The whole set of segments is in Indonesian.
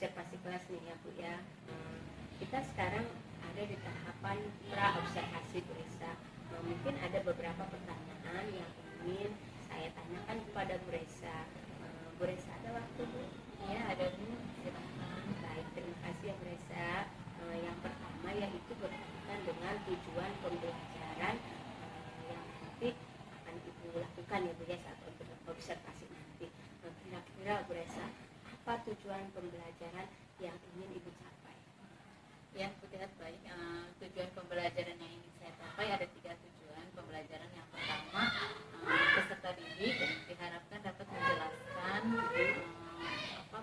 observasi kelas nih ya Bu ya. Kita sekarang ada di tahapan pra-observasi Bu Resa. Mungkin ada beberapa pertanyaan yang ingin saya tanyakan kepada Bu Resa. Bu Resa ada waktu Bu? Ya, ada Bu. Silakan. Baik, terima kasih ya Bu Resa. Yang pertama yaitu berkaitan dengan tujuan pembelajaran yang nanti akan Ibu lakukan ya Bu ya saat observasi nanti. Kira-kira Bu Resa, apa tujuan pembelajaran yang ingin Ibu capai? Ya, Bu Tihat, baik. Tujuan pembelajaran yang ingin saya capai ada 3 tujuan pembelajaran. Yang pertama, peserta didik diharapkan dapat menjelaskan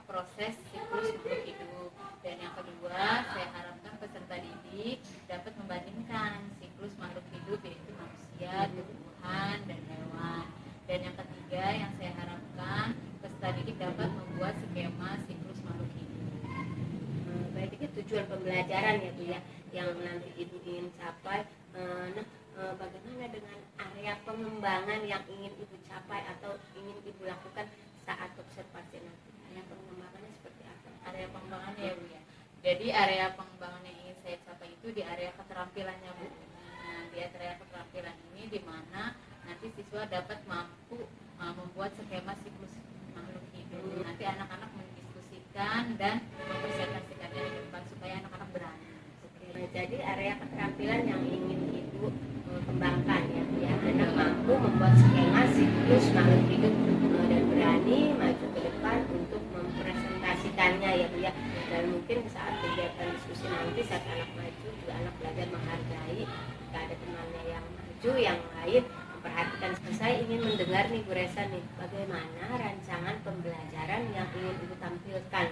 proses siklus makhluk hidup. Dan yang kedua, saya harapkan peserta didik dapat membandingkan siklus makhluk hidup, yaitu manusia, tumbuhan, dan hewan. Dan yang ketiga, yang saya harapkan peserta didik dapat membuat skema siklus makhluk hidup. Berarti itu tujuan pembelajaran ya Bu ya, yang nanti Ibu ingin capai. Bagaimana dengan area pengembangan yang ingin Ibu capai atau ingin Ibu lakukan saat observasi nanti? Area pengembangannya seperti apa? Area pengembangannya ya Bu ya. Jadi area pengembangan yang ingin saya capai itu di area keterampilannya Bu. Nah, di area keterampilan ini di mana nanti siswa dapat mampu membuat skema siklus makhluk hidup. Nanti anak-anak mendiskusikan dan mempresentasikannya di depan supaya anak-anak berani. Jadi area keterampilan yang ingin Ibu kembangkan ya Bu ya, anak mampu membuat skema siklus makhluk hidup dan berani maju ke depan untuk mempresentasikannya ya Bu ya. Dan mungkin saat kegiatan diskusi nanti saat anak maju juga anak belajar menghargai jika ada temannya yang maju, yang lain memperhatikan. Saya ingin mendengar nih Bu Resa nih, bagaimana rancangan pembelajaran yang ingin Ibu tampilkan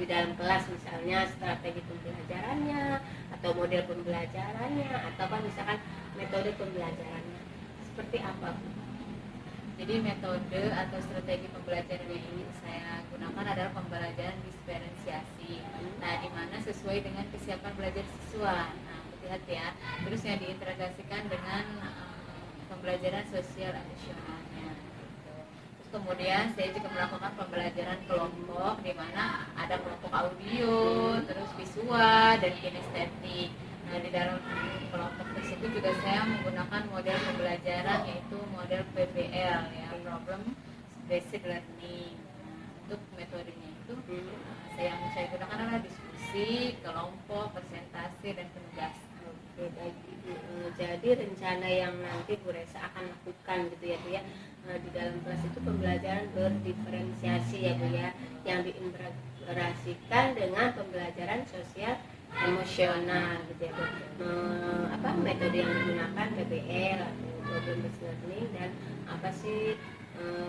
di dalam kelas, misalnya strategi pembelajarannya atau model pembelajarannya atau misalkan metode pembelajarannya seperti apa Bu? Jadi metode atau strategi pembelajaran yang ingin saya gunakan adalah pembelajaran diferensiasi. Nah, di mana sesuai dengan kesiapan belajar siswa. Nah, lihat ya. Terus yang diintegrasikan dengan pembelajaran sosial additionalnya. Terus kemudian saya juga melakukan pembelajaran kelompok di mana ada kelompok audio, terus visual dan kinestetik. Nah, di dalam kelompok tersebut juga saya menggunakan model pembelajaran yaitu model PBL ya, Problem Based Learning. Untuk metodenya itu yang saya gunakan adalah diskusi, kelompok, presentasi, dan penugasan. Oke, baik Ibu. Jadi rencana yang nanti Bu Resa akan lakukan gitu ya Bu ya, di dalam kelas itu pembelajaran berdiferensiasi ya Bu ya, yang diintegrasikan dengan pembelajaran sosial emosional gitu ya Bu. Metode yang digunakan PBL atau Problem Based Learning, dan apa sih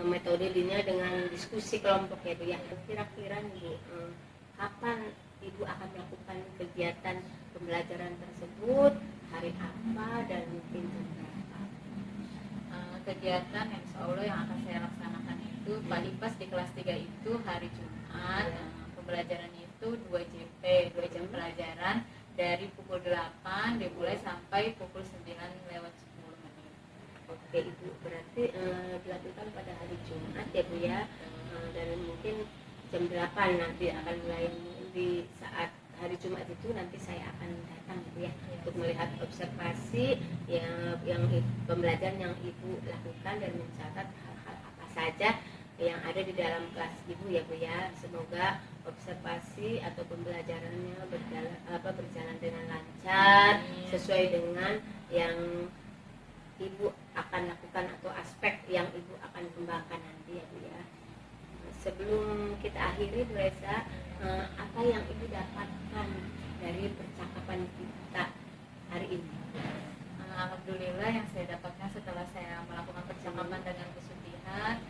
metodenya dengan diskusi kelompok ya Bu ya. Kira-kira nih Bu, kapan Ibu akan melakukan kegiatan pembelajaran tersebut, hari apa, dan mungkin jam berapa? Kegiatan yang insya Allah yang akan saya laksanakan itu paling pas di kelas 3 itu hari Jumat. Pembelajarannya itu 2 JP, 2 jam pelajaran dari pukul 8 dimulai sampai pukul 9:10 menit. Oke Ibu, berarti dilakukan pada hari Jumat ya Bu ya, dan mungkin jam 8 nanti akan mulai. Di saat hari Jumat itu nanti saya akan datang Bu ya, untuk melihat observasi yang pembelajaran yang Ibu lakukan dan mencatat hal-hal apa saja yang ada di dalam kelas Ibu ya Bu ya. Semoga observasi atau pembelajarannya berjalan dengan lancar sesuai dengan yang Ibu akan lakukan atau aspek yang Ibu akan kembangkan nanti ya Bu ya. Sebelum kita akhiri Bu Resa, apa yang Ibu dapatkan dari percakapan kita hari ini? Alhamdulillah, yang saya dapatkan setelah saya melakukan percakapan dengan Bu Sutihat,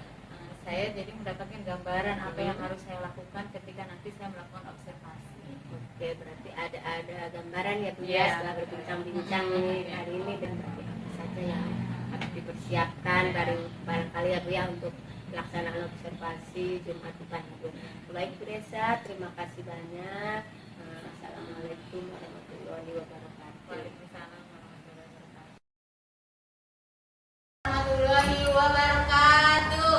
saya jadi mendapatkan gambaran apa yang harus saya lakukan ketika nanti saya melakukan observasi. Oke, berarti ada gambaran ya Bu ya, setelah berbincang-bincang hari ini, dan berarti apa saja yang harus dipersiapkan barangkali ya Bu ya untuk pelaksanaan observasi Jumat depan itu. Baik Bu Resa, terima kasih banyak. Assalamualaikum warahmatullahi wabarakatuh. Waalaikumsalam warahmatullahi wabarakatuh.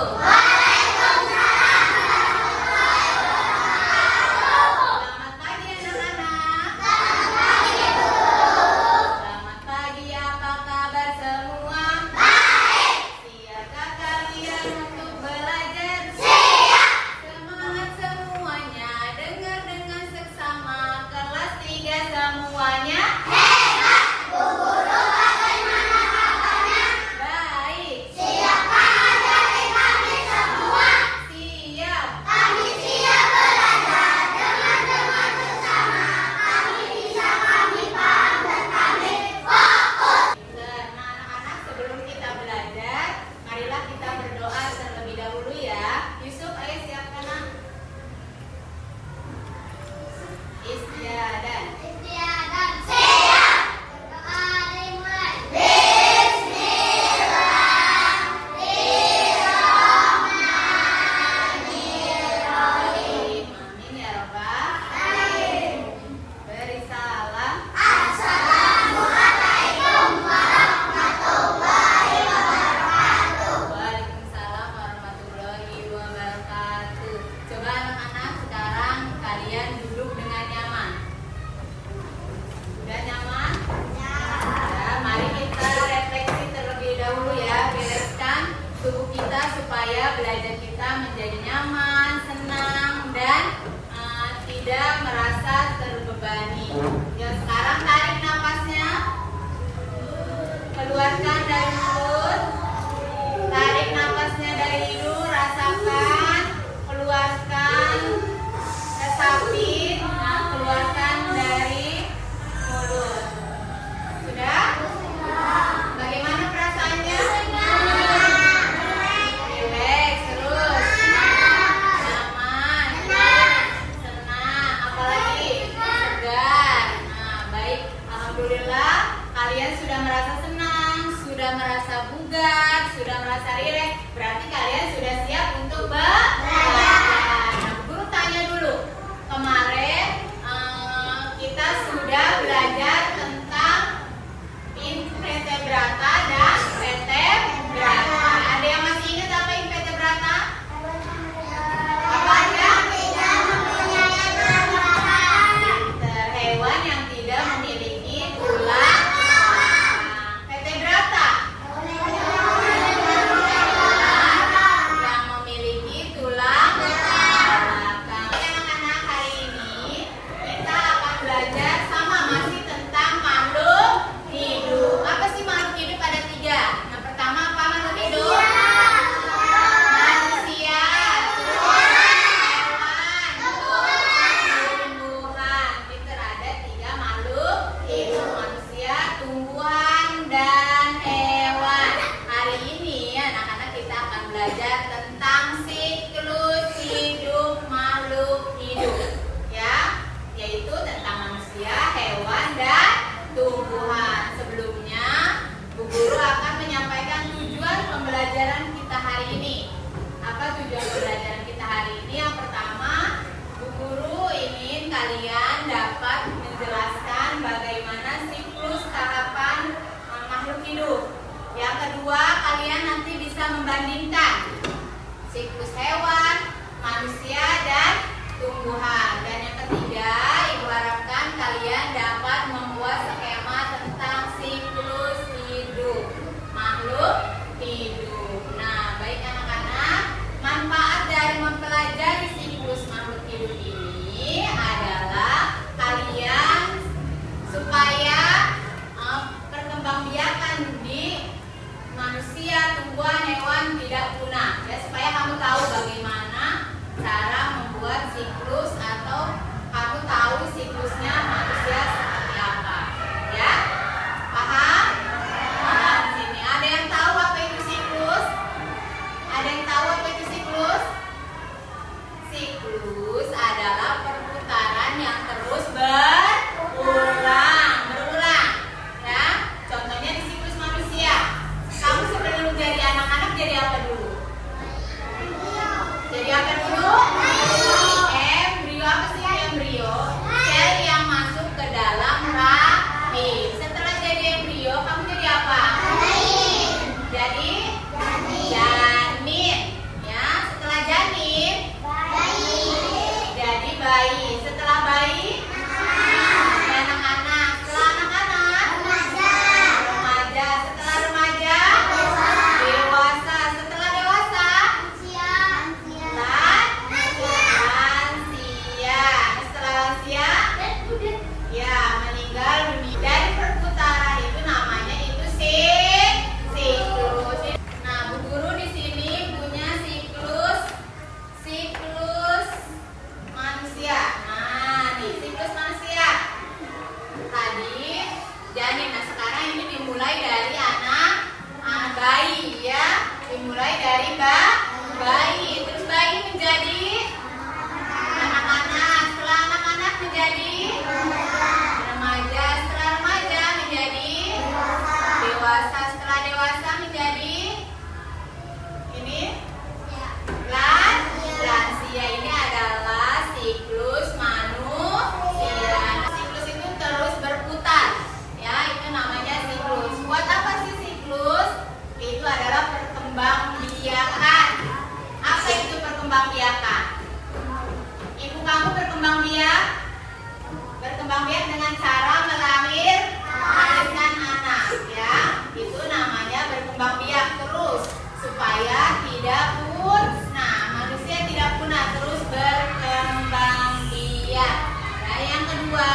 hewan, manusia, dan tumbuhan. Dan yang ketiga, Ibu harapkan kalian dapat membuat skema tentang siklus hidup makhluk hidup. Nah, baik anak-anak, manfaat dari mempelajari siklus makhluk hidup ini adalah kalian supaya perkembangbiakan di manusia, tumbuhan, hewan tidak punah. Ya, supaya kamu tahu bagaimana cara membuat siklus atau kamu tahu siklusnya manusia seperti apa. Ya, paham? Paham sini. Ada yang tahu apa itu siklus? Ada yang tahu apa itu siklus? Siklus adalah perputaran yang terus berulang. Ya, contohnya di siklus manusia. Kamu sebelum jadi anak-anak jadi apa dulu? Jadi apa dulu? Embrio. Apa sih embrio? Sel yang masuk ke dalam rahim. Setelah jadi embrio, kamu jadi apa? Jadi janin. Ya, setelah janin jadi bayi. Setelah bayi anak-anak. Setelah anak-anak remaja. Setelah remaja dewasa. Setelah dewasa lansia. Setelah lansia ya meninggal dunia. Dari perputaran itu namanya itu siklus. Nah, Bu Guru di sini punya siklus manusia. Nah, nih siklus manusia. Tadi janin. Nah, sekarang ini dimulai dari anak bayi ya. Dimulai dari bayi. Terus bayi menjadi anak-anak. Setelah anak-anak menjadi remaja. Setelah remaja menjadi dewasa. Setelah dewasa menjadi ini lansia. Ini adalah siklus manusia. Siklus itu terus berputar. Ya, itu namanya siklus. Buat apa sih siklus? Itu adalah perkembangbiakan. Apa itu perkembangbiakan? Ibu kamu berkembang biak dengan cara melahirkan anak, ya. Itu namanya berkembang biak terus supaya tidak punah. Manusia tidak punah, terus berkembang biak. Nah, yang kedua,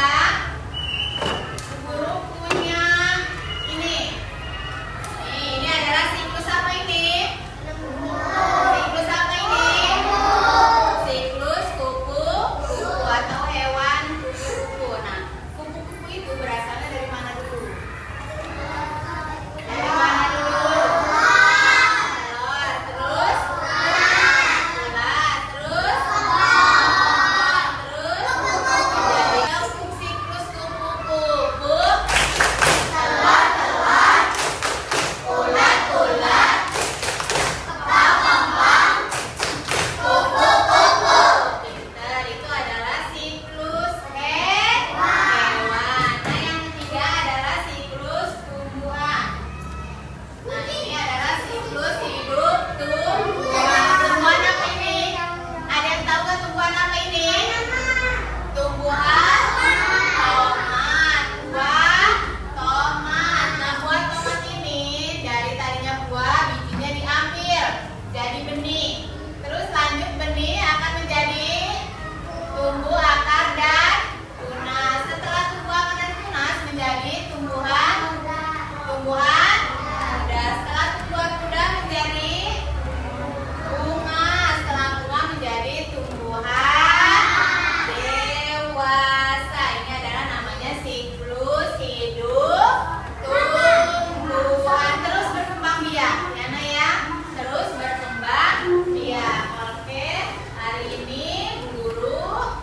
Guru punya ini. Ini adalah siklus apa ini? Siklus apa ini? Siklus kupu-kupu atau hewan kupu-kupu. Nah, kupu-kupu itu berasalnya dari mana dulu? Dari mana dulu? Telur, terus ulat, terus jadi siklus kupu-kupu. Telur-telur, ulat-ulat, kembang-kembang, kupu-kupu. Pintar, itu adalah siklus hewan. Nah, yang ketiga adalah siklus tumbuhan. Nah, ini adalah siklus hidup tumbuhan. Tumbuhan apa ini? Ada yang tahu nggak tumbuhan apa ini? Tumbuhan tomat. Buah tomat. Nah, buah tomat ini dari tadinya buah, bijinya diambil jadi benih. Terus lanjut benih akan menjadi tumbuh, akar, dan tunas. Setelah tumbuh, akar, dan tunas menjadi tumbuhan muda. Setelah tumbuhan muda menjadi bunga. Setelah bunga menjadi tumbuhan dewasa. Ini adalah namanya siklus hidup tumbuhan. Terus berkembang biak, ya Nak ya. Terus berkembang biak. Oke, hari ini Guru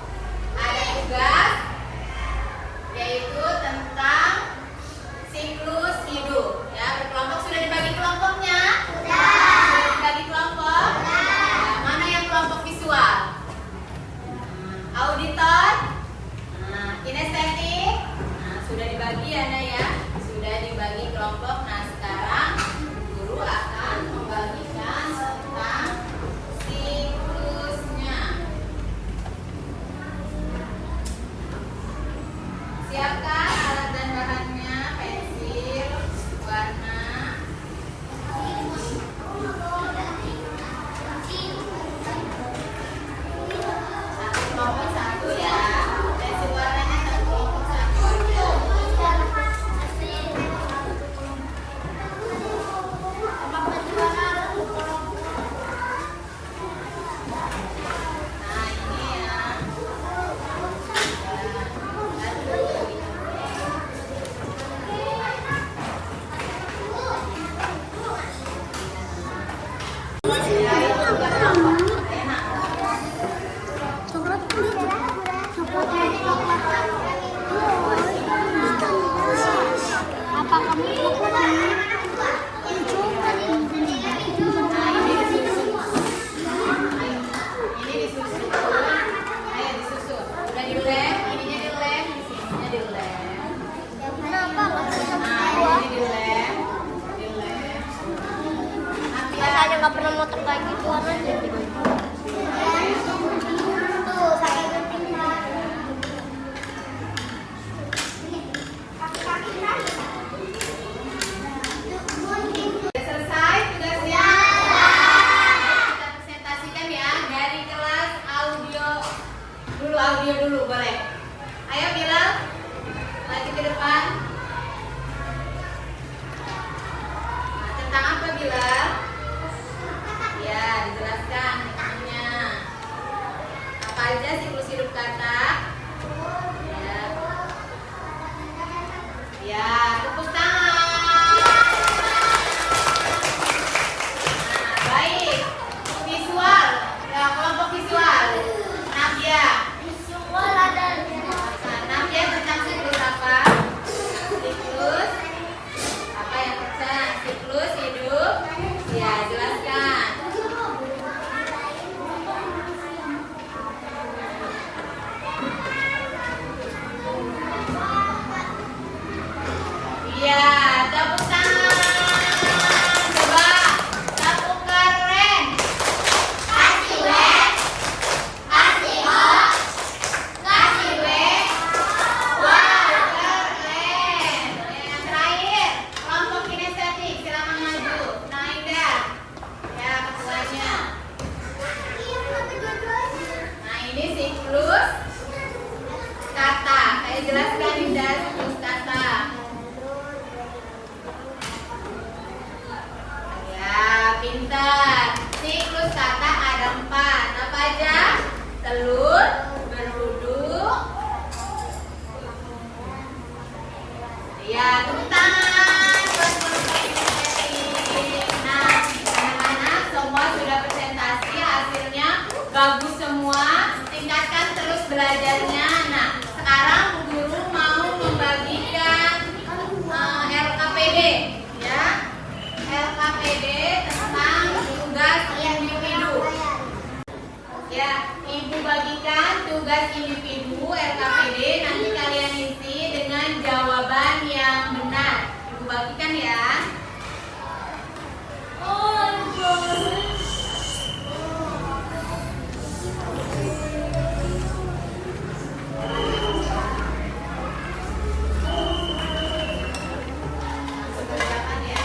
ada tugas yaitu tentang siklus hidup. Ya, berkelompok. Sudah dibagi kelompoknya? Sudah dibagi kelompok? Ya, mana yang kelompok visual? Auditor? Kinestetik? Sudah dibagi ya Nak ya. Sudah dibagi kelompok. Nah, sekarang Guru akan membagikan tentang siklus dilem, ininya dilem, di sininya dilem. Kenapa nggak bisa Nah, gua? ini dilem, dilem. Nanti ya, Rasanya nggak pernah motong kayak gitu aja. Tuh, pakai gunting. udah selesai tugasnya. Kita presentasikan ya dari kelas audio dulu boleh. Ayo Bilal, maju ke depan. Nah, tentang apa Bilal? Ya, dijelaskan temanya. Apa aja siklus hidup kata? Ya. Ya, tepuk tangan. Nah, baik. Visual. Ya, kelompok visual. Nadia. Visual ada. Nah, Nadia tentang siklus apa? Siklus apa yang pesan? Siklus hidup. Ya, jelaskan. Iya, tepuk tangan. Coba tepuk keren. Kasih W, kasih O, kasih W. Wow, keren. Yang terakhir, kelompok kinestetik, silakan maju. Naida, ya ketuanya. Nah ini siklus kata. Saya jelaskan Indah siklus kata. Ya, pintar. Siklus kata ada 4. Apa aja? Telur, beruduk. Ya, tepuk tangan buat kelompok kinestetik. Nah, anak-anak semua sudah presentasi, hasilnya bagus semua. Tingkatkan terus belajarnya. Nah, sekarang guru mau membagikan LKPD, ya. LKPD tentang tugas individu. Ya, Ibu bagikan tugas individu LKPD, nanti kalian isi dengan jawaban yang benar. Ibu bagikan ya. Kerjakan ya.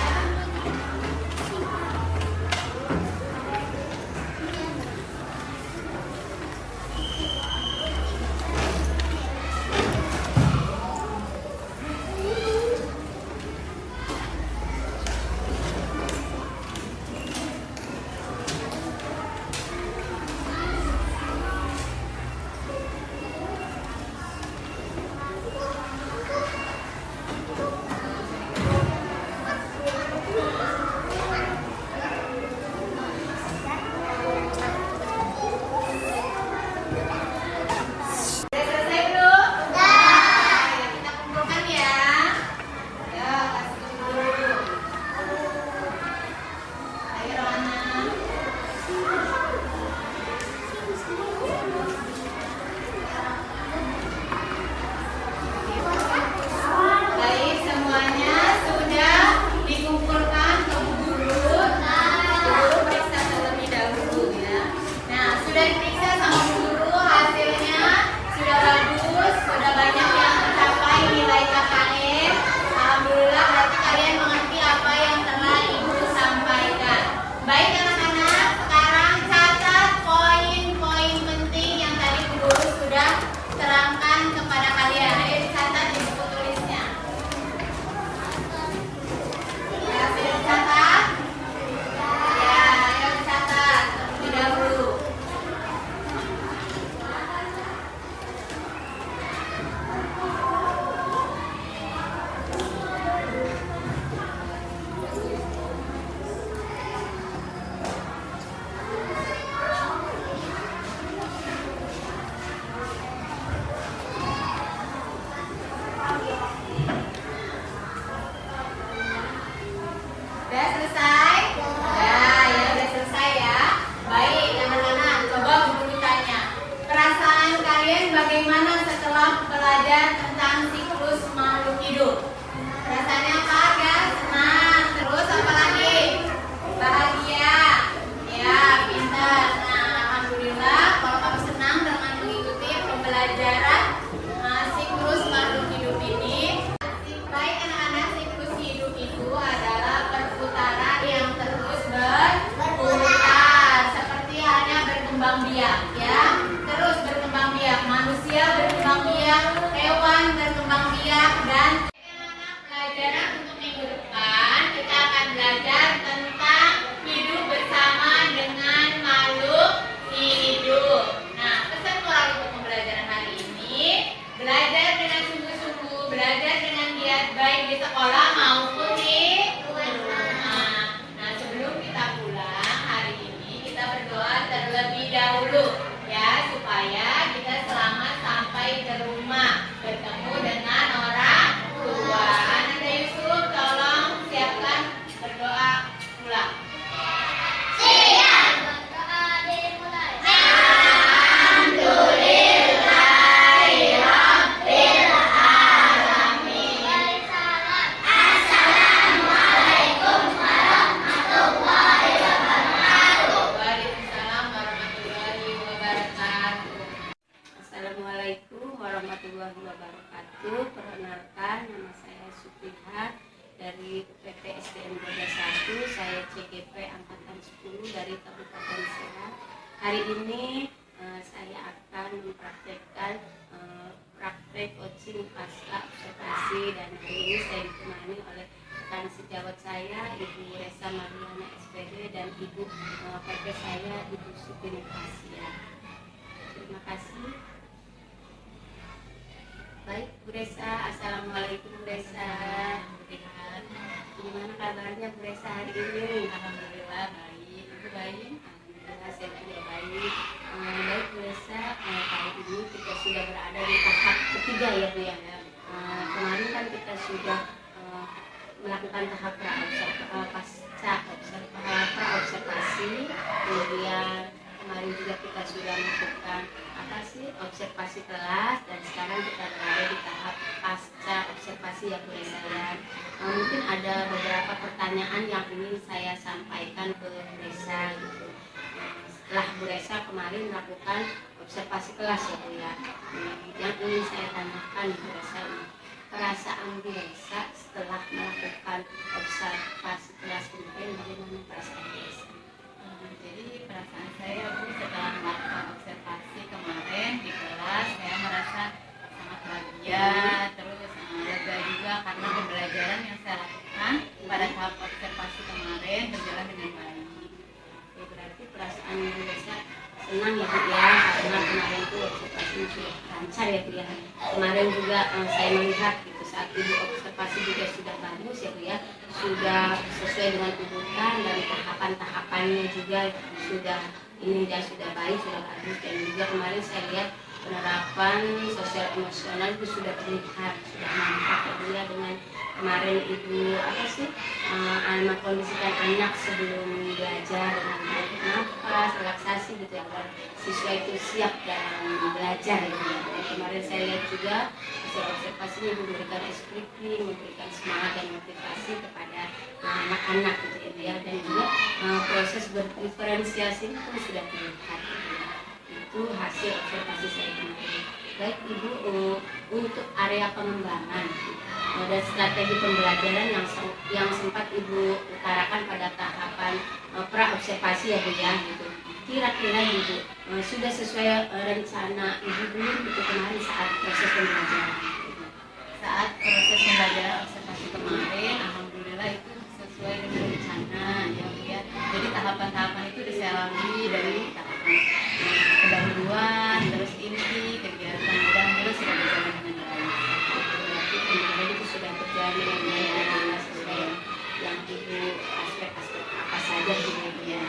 setelah belajar tentang siklus makhluk hidup. Rasanya apa ya? Senang. Terus apa lagi? Bahagia. Ya, pintar. Nah, alhamdulillah kalau kamu senang dengan mengikuti pembelajaran siklus makhluk hidup ini. Baik anak-anak, siklus hidup itu adalah perputaran yang terus berputar seperti halnya berkembang biak ya. Terus berkembang biak, manusia berkembang biak, hewan berkembang biak, dan anak-anak pelajaran untuk minggu depan kita akan belajar tentang hidup bersama dengan makhluk hidup. Nah, pesan moral untuk pembelajaran hari ini, belajar dengan sungguh-sungguh, belajar dengan giat baik di sekolah maupun di rumah. Nah, sebelum kita pulang hari ini kita berdoa terlebih dahulu ya, supaya kita selamat sampai ke rumah bertemu dengan orang tua. Ananda Yusuf, tolong siapkan berdoa pulang. Waalaikumsalam warahmatullahi wabarakatuh. Assalamualaikum warahmatullahi wabarakatuh. Perkenalkan, nama saya Suprihat dari UPT SDN 21. Saya CGP angkatan 10 dari Kabupaten Serang. Hari ini saya akan mempraktekkan praktek coaching pasca observasi, dan hari ini saya ditemani oleh rekan sejawat saya Ibu Resa Mariana SPD dan Ibu PP saya Ibu Siti Nurhasia. Terima kasih. Baik, Bu Resa. Assalamualaikum Bu Resa. Gimana kabarnya Bu Resa hari ini? Alhamdulillah baik. Ibu baik? Alhamdulillah saya juga baik. Baik Bu Resa, kali ini kita sudah berada di tahap ketiga ya Bu ya. Kemarin kan kita sudah melakukan tahap praobservasi, kemudian kemarin juga kita sudah melakukan observasi kelas, dan sekarang kita berada di tahap pasca observasi ya Bu Resa ya. Mungkin ada beberapa pertanyaan yang ingin saya sampaikan ke Bu Resa gitu. Setelah Bu Resa kemarin melakukan observasi kelas ya Bu ya, yang ingin saya tanyakan Bu Resa, perasaan Bu Resa setelah melakukan observasi kelas kemarin, bagaimana perasaan Bu Resa? Jadi perasaan saya Bu setelah melakukan observasi kemarin di kelas, saya merasa sangat bahagia, terus lega juga karena pembelajaran yang saya lakukan pada tahap observasi kemarin berjalan dengan baik. Ya, berarti perasaan Bu Resa senang ya Bu ya, karena kemarin itu observasi sudah lancar ya Bu ya. Kemarin juga saya melihat gitu, saat Ibu observasi juga sudah bagus ya Bu ya, sudah sesuai dengan urutan dan tahapan-tahapannya juga sudah sudah baik, sudah bagus. Dan juga kemarin saya lihat penerapan sosial emosional itu sudah terlihat, sudah nampak ya Bu ya, dengan kemarin Ibu mengkondisikan anak sebelum belajar dengan menarik nafas, relaksasi gitu ya, agar siswa itu siap dalam belajar ya Bu ya. Dan kemarin saya lihat juga hasil observasinya Ibu memberikan eskripsi, memberikan semangat dan motivasi kepada anak-anak gitu ya Bu ya. Dan juga proses berdiferensiasi itu sudah terlihat gitu ya. Itu hasil observasi saya kemarin. Baik Ibu, untuk area pengembangan dan strategi pembelajaran yang sempat Ibu utarakan pada tahapan pra-observasi ya Bu ya gitu. Kira-kira Ibu sudah sesuai rencana Ibu belum itu kemarin saat proses pembelajaran? Saat proses pembelajaran observasi kemarin, alhamdulillah itu sesuai dengan rencana ya Bu ya. Jadi tahapan-tahapan itu saya lalui dari tahapan pendahuluan, terus inti, kegiatan, dan terus sudah berjalan dengan baik. Berarti pembelajaran itu sudah berjalan dengan baik, sesuai yang Ibu aspek-aspek apa saja gitu ya Bu ya.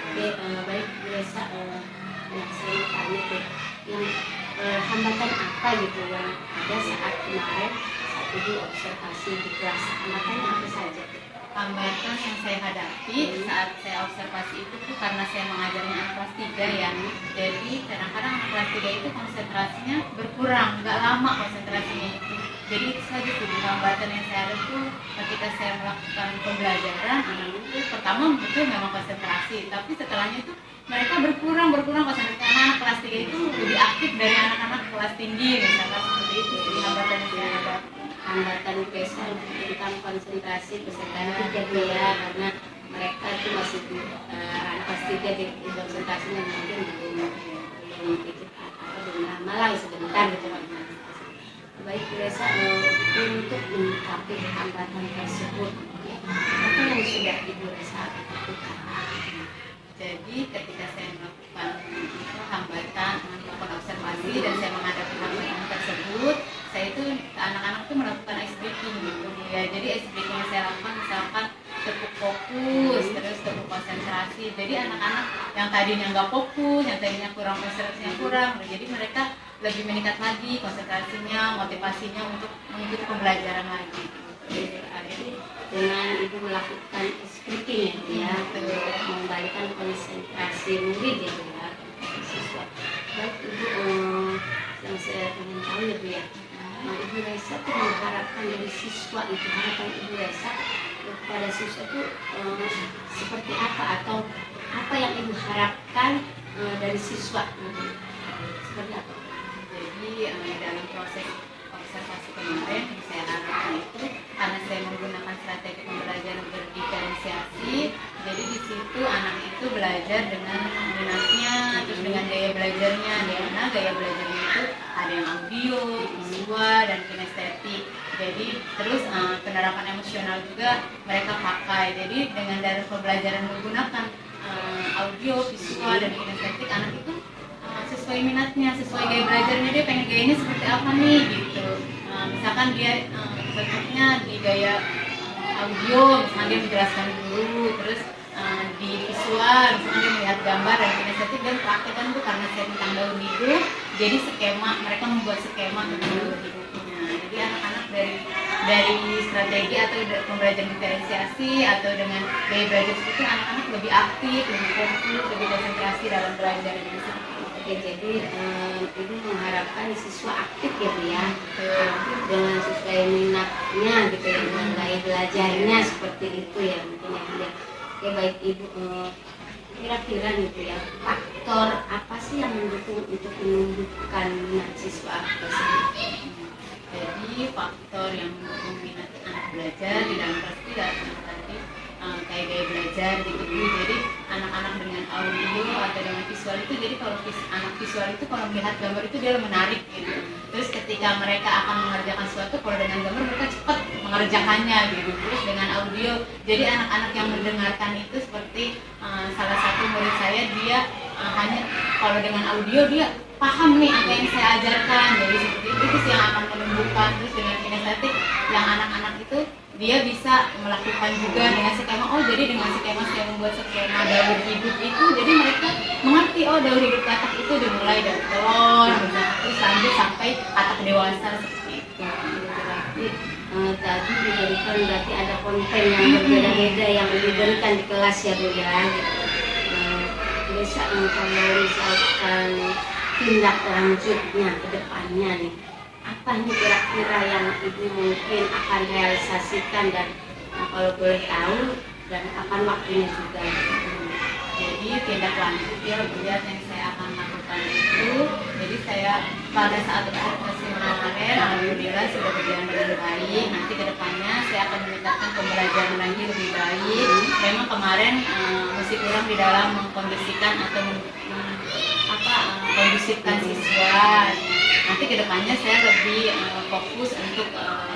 Oke, baik Bu Resa, yang saya tanya tuh, yang hambatan apa gitu yang ada saat kemarin saat Ibu observasi di kelas, hambatannya apa saja? hambatan yang saya hadapi saat saya observasi itu tuh karena saya mengajarnya anak kelas 3 ya. Jadi kadang-kadang anak kelas 3 itu konsentrasinya berkurang, nggak lama konsentrasinya itu. Jadi itu saja tuh hambatan yang saya ada tuh ketika saya melakukan pembelajaran. Anak itu pertama betul memang konsentrasi, tapi setelahnya itu mereka berkurang konsentrasi karena anak kelas 3 itu lebih aktif dari anak-anak kelas tinggi misalkan seperti itu. Jadi hambatan yang saya hadapi. Hambatan biasa tentang konsentrasi peserta jadi ya, karena mereka itu masih anak kelas 3 di konsentrasinya mungkin belum ikut belum lama lah sebentar gitu kan. Baik biasa untuk menyikapi hambatan tersebut apa yang sudah Ibu Resa lakukan? Jadi ketika saya melakukan itu hambatan, melakukan observasi dan saya menghadapi hambatan tersebut, saya itu anak-anak itu melakukan ice breaking gitu ya. Jadi ice breaking yang saya lakukan misalkan tepuk fokus, terus tepuk konsentrasi. Jadi anak-anak yang tadinya nggak fokus, yang tadinya kurang konsentrasinya kurang, jadi mereka lebih meningkat lagi konsentrasinya, motivasinya untuk mengikuti pembelajaran lagi. Jadi dengan Ibu melakukan speaking ya, mengembalikan konsentrasi murid ya, siswa. Baik Ibu, yang saya ingin tahu ya Bu ya, Ibu Resa tuh mengharapkan dari siswa itu, harapan Ibu Resa kepada siswa itu seperti apa, atau apa yang Ibu harapkan dari siswa seperti apa? Jadi dalam proses observasi kemarin yang saya harapkan itu karena saya menggunakan strategi pembelajaran berdiferensiasi, jadi di situ anak itu belajar dengan minatnya, terus dengan gaya belajarnya, di mana gaya belajarnya itu ada yang audio, visual, dan kinestetik. Jadi terus penerapan emosional juga mereka pakai. Jadi dengan dalam pembelajaran menggunakan audio, visual, dan kinestetik, anak itu sesuai minatnya, sesuai gaya belajarnya, dia pengen gayanya seperti apa nih gitu. Misalkan dia cocoknya di gaya audio, misalkan dia menjelaskan dulu, terus di visual, misalkan dia melihat gambar dan kinestetik, dan praktekkan tuh karena saya tentang daur hidup, jadi skema, mereka membuat skema tentang daur hidupnya. Jadi anak-anak dari strategi atau pembelajaran diferensiasi atau dengan gaya belajar itu anak-anak lebih aktif, lebih fokus, lebih konsentrasi dalam belajar gitu. Oke, jadi Ibu mengharapkan siswa aktif ya Bu ya, aktif dengan sesuai minatnya gitu ya, dengan gaya belajarnya seperti itu ya mungkin ya. Oke baik Ibu, kira-kira gitu ya, faktor apa sih yang mendukung untuk menumbuhkan minat siswa tersebut? Jadi faktor yang mendukung minat anak belajar di dalam kelas itu ya tadi kayak gaya belajar gitu. Jadi anak-anak dengan audio atau dengan visual itu, jadi kalau anak visual itu kalau melihat gambar itu dia menarik gitu. Terus ketika mereka akan mengerjakan sesuatu, kalau dengan gambar mereka cepat mengerjakannya gitu. Terus dengan audio, jadi anak-anak yang mendengarkan itu seperti salah satu murid saya, dia hanya kalau dengan audio dia paham nih apa yang saya ajarkan. Jadi seperti itu sih yang akan menumbuhkan. Terus dengan kinestetik yang anak-anak itu dia bisa melakukan juga dengan skema. Oh jadi dengan skema saya membuat skema daur hidup itu, jadi mereka mengerti oh daur hidup katak itu dimulai dari telur, terus lanjut sampai katak dewasa seperti itu. Berarti tadi diberikan berarti ada konten yang berbeda-beda yang diberikan di kelas ya Bu ya. Bisa kalau misalkan tindak lanjutnya ke depannya nih, apa nih kira-kira yang Ibu mungkin akan realisasikan, dan kalau boleh tahu dan kapan waktunya juga? Jadi tindak lanjut ya buat yang saya akan lakukan itu, jadi saya pada saat observasi kemarin alhamdulillah sudah berjalan dengan baik. Nanti kedepannya saya akan meningkatkan pembelajaran lagi lebih baik. Memang kemarin masih kurang di dalam mengkondisikan atau kondusifkan siswa. Nanti kedepannya saya lebih fokus untuk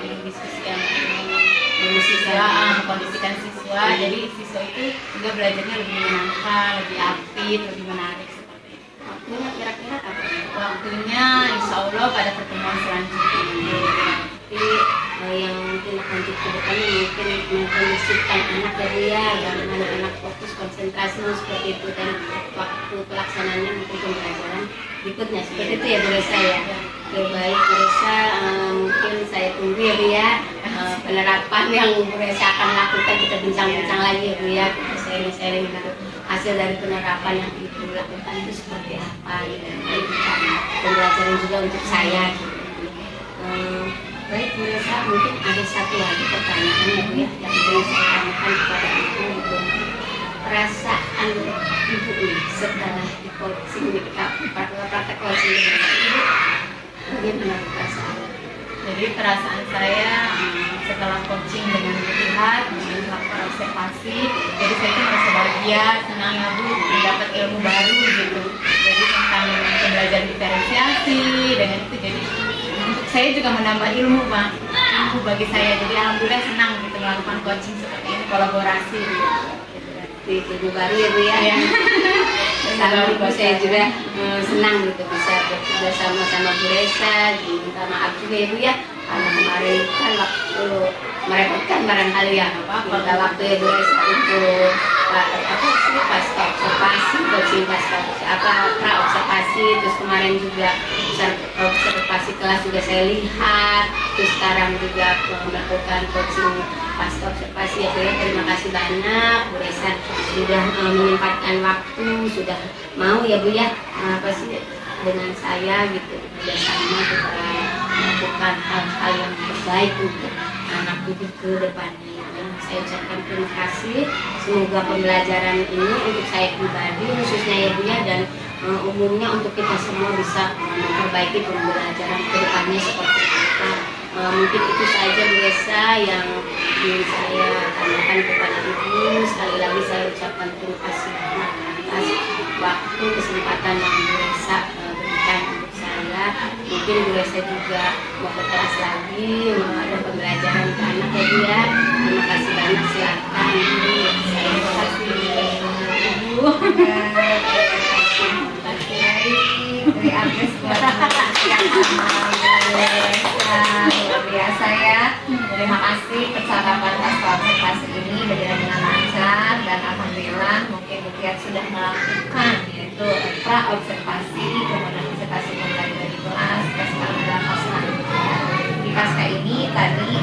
mendiskusikan siswa, mengkondisikan siswa. Jadi siswa itu juga belajarnya lebih menyenangkan, lebih aktif, lebih menarik seperti itu. Waktunya kira-kira apa? Waktunya insya Allah pada pertemuan selanjutnya. Tapi yang mungkin lanjut ke depannya mungkin mengkondisikan anak ya, bagaimana anak fokus konsentrasi seperti itu, dan waktu pelaksanaannya mungkin pembelajaran berikutnya seperti itu ya Bu Resa ya. Oke baik Bu Resa, mungkin saya tunggu ya Bu ya penerapan yang Bu Resa akan lakukan, kita bincang-bincang lagi ya Bu ya, kita sharing-sharing gitu. Hasil dari penerapan yang Ibu lakukan itu seperti apa gitu. Jadi bisa pembelajaran juga untuk saya gitu. Baik Bu Resa, mungkin ada satu lagi pertanyaan ya Bu ya, yang ingin saya tanyakan kepada Ibu gitu. Perasaan Ibu nih setelah di coaching, kita praktek coaching dengan Ibu, bagaimana perasaan? Jadi perasaan saya setelah coaching dengan Butihat, melakukan observasi, jadi saya tuh merasa bahagia, senang ya Bu, mendapat ilmu baru gitu. Jadi tentang pembelajaran diferensiasi, dengan itu jadi untuk saya juga menambah ilmu Pak, ilmu bagi saya. Jadi alhamdulillah senang gitu melakukan coaching seperti ini, kolaborasi gitu. Ilmu baru ya Bu ya. Sama Ibu saya juga senang gitu bisa bekerja sama Bu Resa. Minta maaf juga ya Bu ya, karena kemarin kan waktu merepotkan barangkali ya, minta waktu ya Bu Resa untuk pasca observasi, coaching pasca pra observasi, terus kemarin juga observasi kelas juga saya lihat, terus sekarang juga melakukan coaching pasca observasi ya Bu ya. Terima kasih banyak Bu Resa sudah menyempatkan waktu, sudah mau ya Bu ya pasti dengan saya gitu bersama kita melakukan hal-hal yang terbaik untuk anak didik ke depannya. Saya ucapkan terima kasih, semoga pembelajaran ini untuk saya pribadi khususnya ya Bu ya, dan umumnya untuk kita semua bisa memperbaiki pembelajaran ke depannya seperti apa. Mungkin itu saja Bu Resa yang ingin saya tanyakan kepada Ibu. Sekali lagi saya ucapkan terima kasih atas waktu kesempatan yang Bu Resa berikan untuk saya. Mungkin Bu Resa juga mau ke kelas lagi, mau ada pembelajaran ke anak ya Bu ya. Terima kasih banyak, silakan Ibu. Saya terima kasih Ibu. Dari Agnes buat yang luar biasa ya. Terima kasih percakapan pasca observasi ini berjalan dengan lancar, dan alhamdulillah mungkin Butihat sudah melakukan yaitu pra observasi, kemudian observasi kembali dari kelas, sekarang adalah pasca. Di pasca ini tadi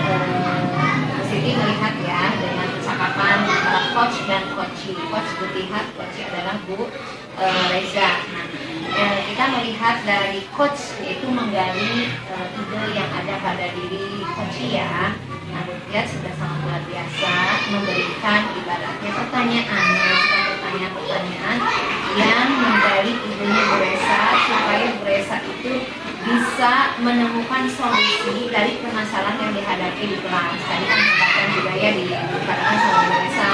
Siti melihat ya dengan percakapan antara coach dan coachee. Coach Butihat, coachee adalah Bu Reza. Kita melihat dari coach yaitu menggali ide yang ada pada diri coachee ya. Nah, Butihat sudah sangat luar biasa memberikan ibaratnya pertanyaan-pertanyaan yang menggali idenya Bu Resa, supaya Bu Resa itu bisa menemukan solusi dari permasalahan yang dihadapi di kelas. Tadi kan mengatakan juga ya dikatakan sama Bu Resa,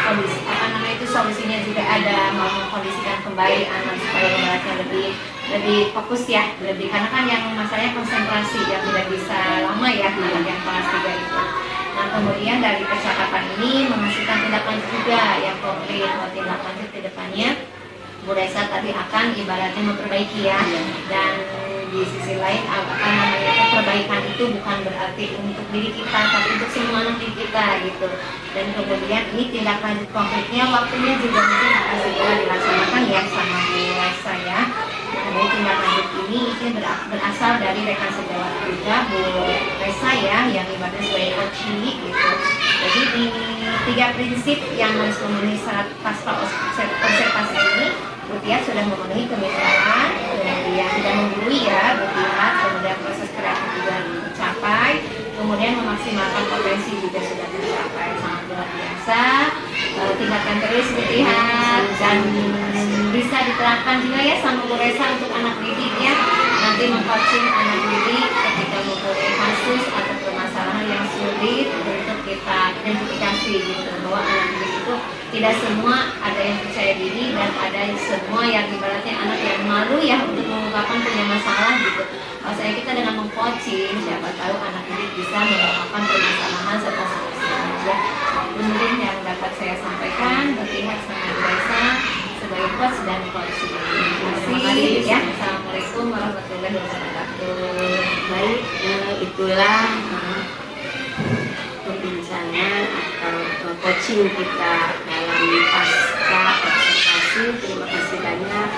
kemudian kondisi solusinya juga ada, mau mengkondisikan kembali anak supaya pembelajaran lebih fokus ya, karena kan yang masalahnya konsentrasi yang tidak bisa lama ya anak yang kelas 3 itu. Nah, kemudian dari percakapan ini menghasilkan tindak lanjut juga yang konkret. Tindak lanjut ke depannya Bu Resa tadi akan ibaratnya memperbaiki ya, dan di sisi lain perbaikan itu bukan berarti untuk diri kita, tapi untuk semua anak didik kita gitu. Dan kemudian ini tindak lanjut konkretnya, waktunya juga mungkin akan segera dilaksanakan ya sama Bu Resa ya. Nah, dari tindak lanjut ini berasal dari rekan sejawat juga Bu Resa ya, yang ibaratnya sebagai coachee gitu. Jadi di 3 prinsip yang harus memenuhi syarat pasca observasi ini, Butihat sudah memenuhi kemitraan, kemudian tidak menggurui ya Butihat, kemudian proses kreatif juga tercapai, kemudian memaksimalkan potensi juga sudah tercapai. Sangat luar biasa. Tingkatkan terus Butihat, dan bisa diterapkan juga ya sama Bu Resa untuk anak didik ya. Nanti mengcoaching anak didik ketika mempunyai kasus atau permasalahan yang sulit untuk kita identifikasi gitu, bahwa anak didik itu tidak semua ada yang percaya diri, dan ada semua yang ibaratnya anak yang malu ya untuk mengungkapkan punya masalah gitu. Maksudnya kita dengan mengcoaching, siapa tahu anak didik bisa mengungkapkan permasalahan serta solusinya. Mungkin yang dapat saya sampaikan, Butihat sama Bu Resa sebagai coach dan coaching. Terima kasih ya. Assalamualaikum warahmatullahi wabarakatuh. Baik, itulah perbincangan atau coaching kita dalam pasca observasi. Terima kasih banyak.